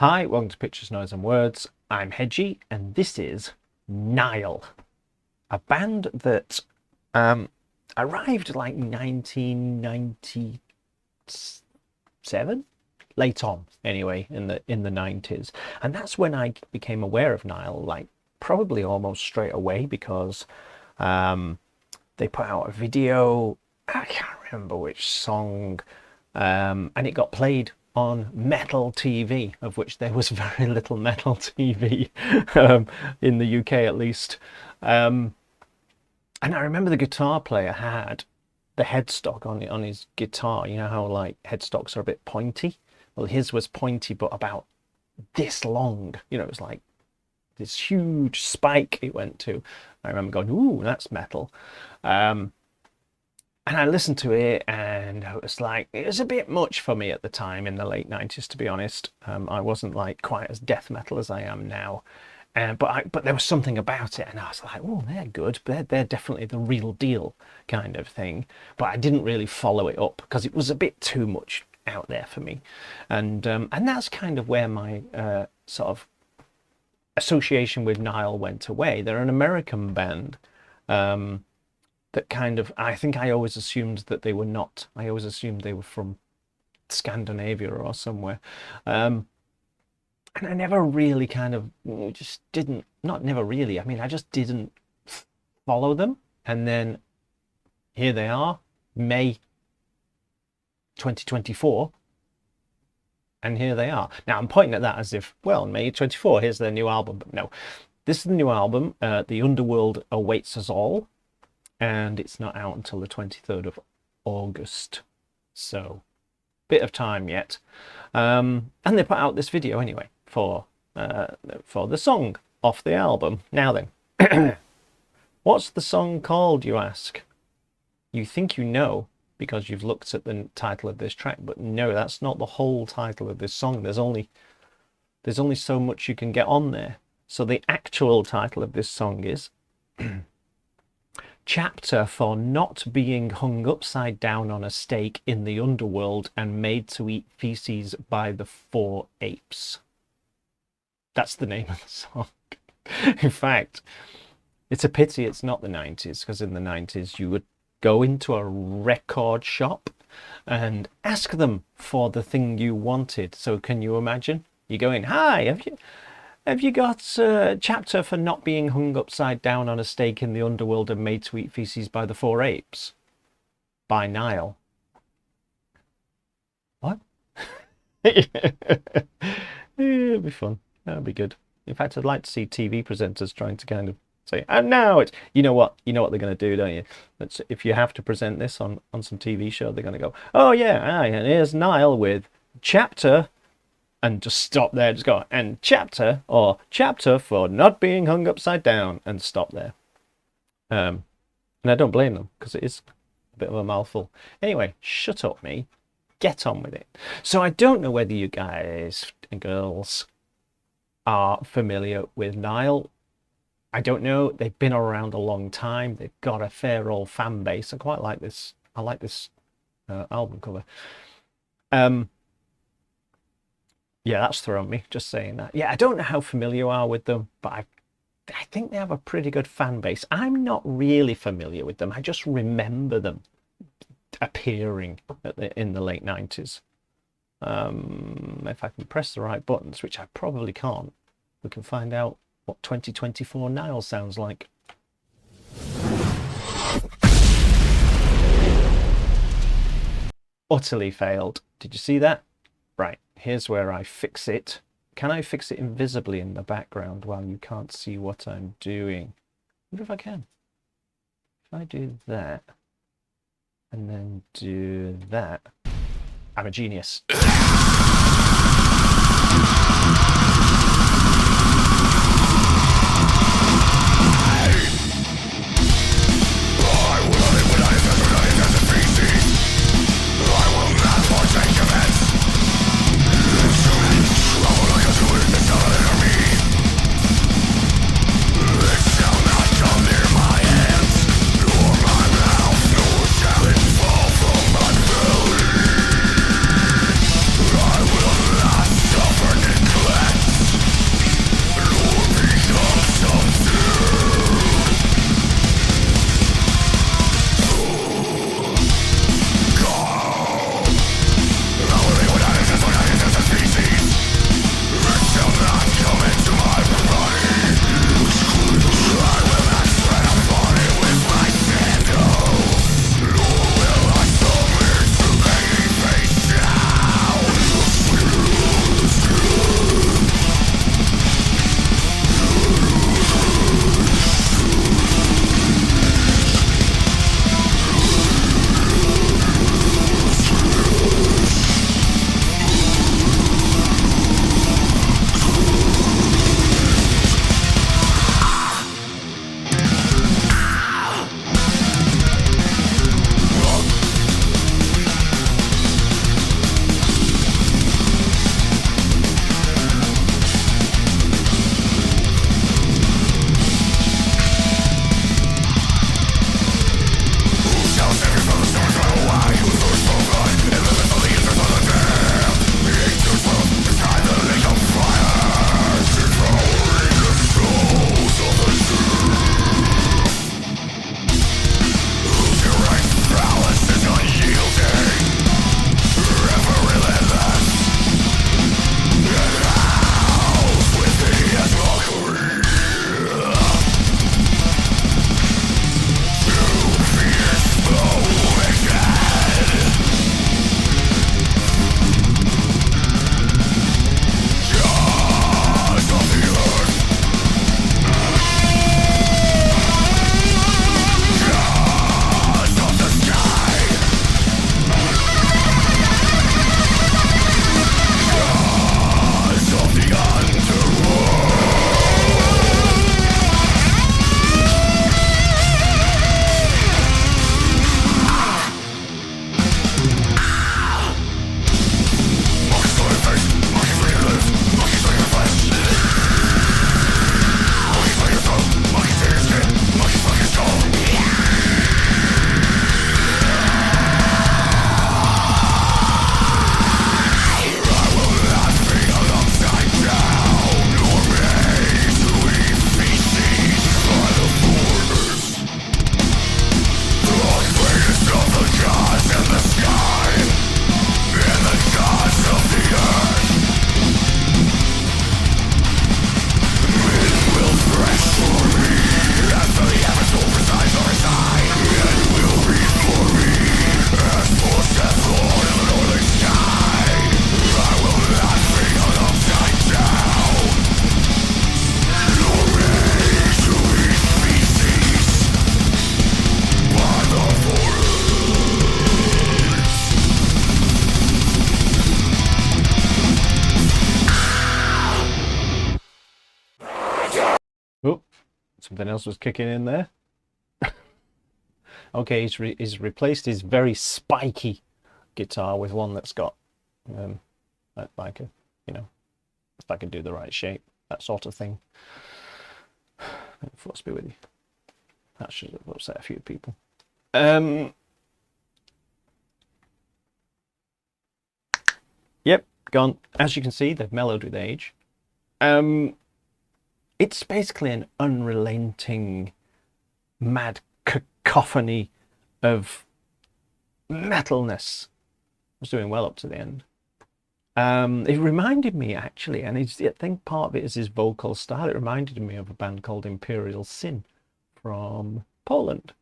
Hi, welcome to Pictures, Noise and Words. I'm Hedgie, and this is Nile, a band that arrived like 1997, late on anyway, in the 90s, and that's when I became aware of Nile, like probably almost straight away because they put out a video. I can't remember which song, and it got played on metal TV, of which there was very little metal TV in the UK at least. And I remember the guitar player had the headstock on his guitar. You know how like headstocks are a bit pointy? Well, his was pointy, but about this long. You know, it was like this huge spike it went to. I remember going, "Ooh, that's metal." And I listened to it, and it was a bit much for me at the time in the late 90s, to be honest. I wasn't like quite as death metal as I am now. But there was something about it, and I was like, oh, they're good. They're definitely the real deal kind of thing. But I didn't really follow it up because it was a bit too much out there for me. And that's kind of where my sort of association with Nile went away. They're an American band. That kind of, I think I always assumed that they were not. I always assumed they were from Scandinavia or somewhere. And I never really kind of just didn't, not never really, I mean, I just didn't follow them. And then here they are, May 2024. And here they are. Now I'm pointing at that as if, well, May 24, here's their new album. But no, this is the new album. The Underworld Awaits Us All. And it's not out until the 23rd of August. So, bit of time yet. And they put out this video anyway for the song off the album. Now then, what's the song called, you ask? You think you know because you've looked at the title of this track, but no, that's not the whole title of this song. There's only so much you can get on there. So the actual title of this song is Chapter for Not Being Hung Upside Down on a Stake in the Underworld and Made to Eat Feces by the Four Apes. That's the name of the song. In fact, it's a pity it's not the 90s, because in the 90s you would go into a record shop and ask them for the thing you wanted. So can you imagine? You go in, hi, have you got a chapter for not being hung upside down on a stake in the underworld and made to eat feces by the Four Apes? By Nile. What? It'd be fun. That'd be good. In fact, I'd like to see TV presenters trying to kind of say, and now it's, you know what they're going to do, don't you? If you have to present this on some TV show, they're going to go, oh yeah, and here's Nile with chapter, and just stop there, just go, and chapter for not being hung upside down, and stop there. And I don't blame them, because it is a bit of a mouthful. Anyway, shut up, me. Get on with it. So I don't know whether you guys and girls are familiar with Nile. I don't know. They've been around a long time. They've got a fair old fan base. I quite like this. I like this album cover. Yeah, that's thrown me, just saying that. Yeah, I don't know how familiar you are with them, but I think they have a pretty good fan base. I'm not really familiar with them. I just remember them appearing in the late 90s. If I can press the right buttons, which I probably can't, we can find out what 2024 Nile sounds like. Utterly failed. Did you see that? Right. Here's where I fix it. Can I fix it invisibly in the background while you can't see what I'm doing? I wonder if I can. If I do that, and then do that, I'm a genius. I will Something else was kicking in there. Okay, he's replaced his very spiky guitar with one that's got like a, you know, if I can do the right shape, that sort of thing. Force be with you. That should have upset a few people. Yep, gone. As you can see, they've mellowed with age. It's basically an unrelenting, mad cacophony of metalness. I was doing well up to the end. It reminded me actually, and I think part of it is his vocal style. It reminded me of a band called Imperial Sin from Poland.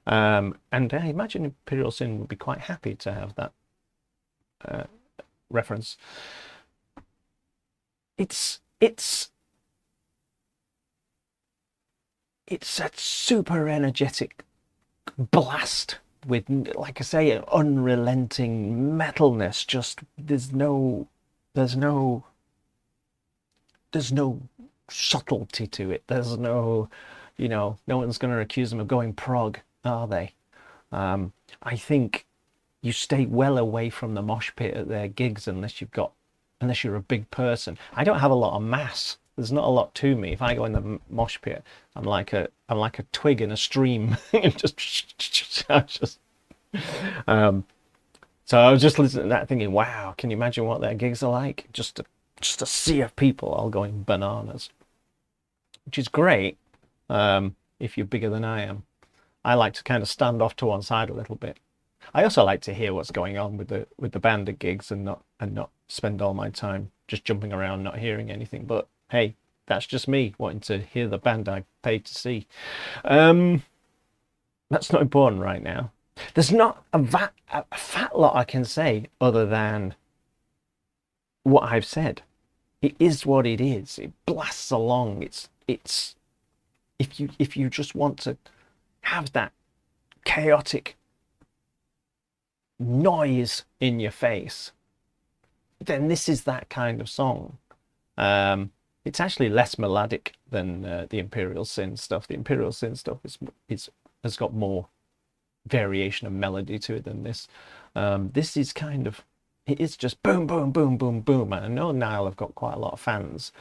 And I imagine Imperial Sin would be quite happy to have that reference. It's a super energetic blast with, like I say, an unrelenting metalness. Just there's no subtlety to it. There's no, no one's going to accuse them of going prog, are they? I think you stay well away from the mosh pit at their gigs unless you're a big person. I don't have a lot of mass. There's not a lot to me. If I go in the mosh pit, I'm like a twig in a stream. So I was just listening to that thinking, wow, can you imagine what their gigs are like? Just a sea of people all going bananas, which is great if you're bigger than I am. I like to kind of stand off to one side a little bit. I also like to hear what's going on with the band at gigs and not spend all my time just jumping around not hearing anything. But hey, that's just me wanting to hear the band I paid to see. That's not important right now. There's not a fat lot I can say other than what I've said. It is what it is. It blasts along. It's if you just want to have that chaotic noise in your face, then this is that kind of song. It's actually less melodic than the Imperial Sin stuff. The Imperial Sin stuff has got more variation of melody to it than this. This is kind of, it is just boom, boom, boom, boom, boom. And I know Nile have got quite a lot of fans,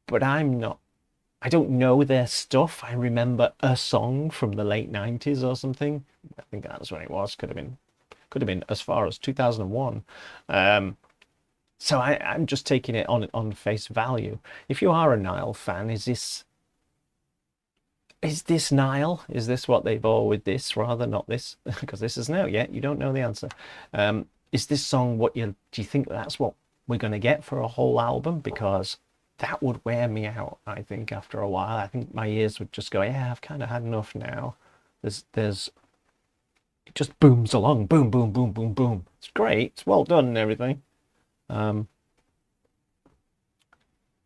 but I don't know their stuff. I remember a song from the late 90s or something. I think that's when it was. Could have been as far as 2001. So I'm just taking it on face value. If you are a Nile fan, is this Nile? Is this what they bore with this rather not this? Because this isn't out yet. You don't know the answer. Is this song do you think that's what we're going to get for a whole album? Because that would wear me out, I think, after a while. I think my ears would just go, yeah, I've kind of had enough now. It just booms along, boom, boom, boom, boom, boom. It's great. It's well done and everything. It's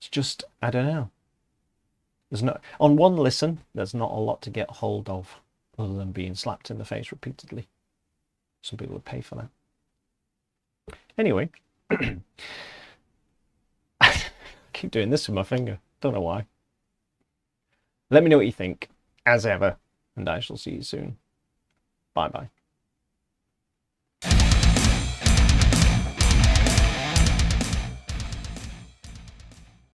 just, I don't know. On one listen, there's not a lot to get hold of other than being slapped in the face repeatedly. Some people would pay for that. Anyway, I keep doing this with my finger. Don't know why. Let me know what you think, as ever, and I shall see you soon. Bye-bye.